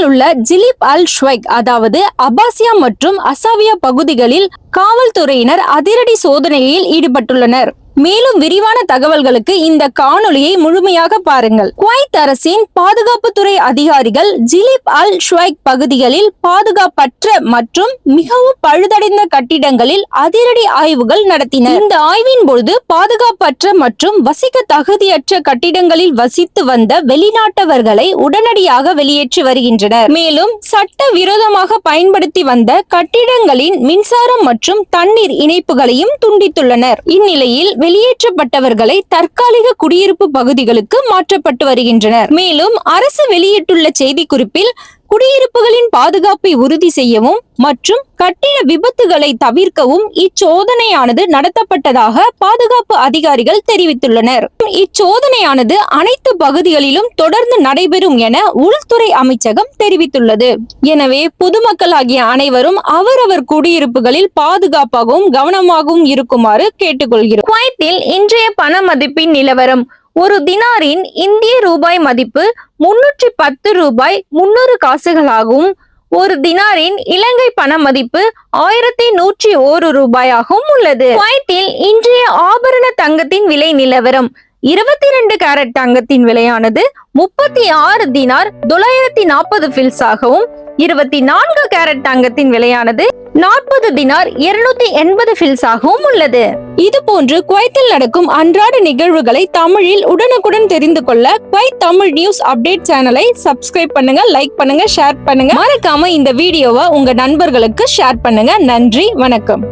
குவைத்தில் உள்ள ஜிலிப் அல் ஷ்வைக் அதாவது அபாசியா மற்றும் அசாவியா பகுதிகளில் காவல்துறையினர் அதிரடி சோதனையில் ஈடுபட்டுள்ளனர். மேலும் விரிவான தகவல்களுக்கு இந்த காணொளியை முழுமையாக பாருங்கள். குவைத் அரசின் பாதுகாப்புத்துறை அதிகாரிகள் ஜிலிப் அல் ஷ்வைக் பகுதிகளில் பாதுகாப்பற்ற மற்றும் மிகவும் பழுதடைந்த கட்டிடங்களில் அதிரடி ஆய்வுகள் நடத்தினர். இந்த ஆய்வின் பொழுது பாதுகாப்பற்ற மற்றும் வசிக்க தகுதியற்ற கட்டிடங்களில் வசித்து வந்த வெளிநாட்டவர்களை உடனடியாக வெளியேற்றி வருகின்றனர். மேலும் சட்ட விரோதமாக பயன்படுத்தி வந்த கட்டிடங்களின் மின்சாரம் மற்றும் தண்ணீர் இணைப்புகளையும் துண்டித்துள்ளனர். இந்நிலையில் வெளியேற்றப்பட்டவர்களை தற்காலிக குடியிருப்பு பகுதிகளுக்கு மாற்றப்பட்டு வருகின்றனர். மேலும் அரசு வெளியிட்டுள்ள செய்திக்குறிப்பில் குடியிருப்புகளின் பாதுகாப்பை உறுதி செய்யவும் மற்றும் கட்டிட விபத்துகளை தவிர்க்கவும் இச்சோதனையானது நடத்தப்பட்டதாக பாதுகாப்பு அதிகாரிகள் தெரிவித்துள்ளனர். இச்சோதனையானது அனைத்து பகுதிகளிலும் தொடர்ந்து நடைபெறும் என உள்துறை அமைச்சகம் தெரிவித்துள்ளது. எனவே பொதுமக்களாகிய அனைவரும் அவரவர் குடியிருப்புகளில் பாதுகாப்பாகவும் கவனமாகவும் இருக்குமாறு கேட்டுக்கொள்கிறோம். குவைத்தில் இன்றைய பண மதிப்பின் நிலவரம்: ஒரு தினாரின் இந்திய ரூபாய் மதிப்பு 310 ரூபாய் 300 காசுகளாகவும், ஒரு தினாரின் இலங்கை பண மதிப்பு 1101 ரூபாயாகவும் உள்ளது. குவைத்தில் இன்றைய ஆபரண தங்கத்தின் விலை நிலவரம்: 22 கேரட் தங்கத்தின் விலையானது 36 தினார் 940 ஃபில்ஸ் ஆகவும், 24 கேரட் தங்கத்தின் விலையானது 40 தினார் 280 ஃபில்ஸ் ஆகவும் உள்ளது. இது போன்று குவைத்தில் நடக்கும் அன்றாட நிகழ்வுகளை தமிழில் உடனுக்குடன் தெரிந்து கொள்ள குவைத் தமிழ் நியூஸ் அப்டேட் சேனலை சப்ஸ்கிரைப் பண்ணுங்க, லைக் பண்ணுங்க, ஷேர் பண்ணுங்க. மறக்காம இந்த வீடியோவை உங்க நண்பர்களுக்கு ஷேர் பண்ணுங்க. நன்றி, வணக்கம்.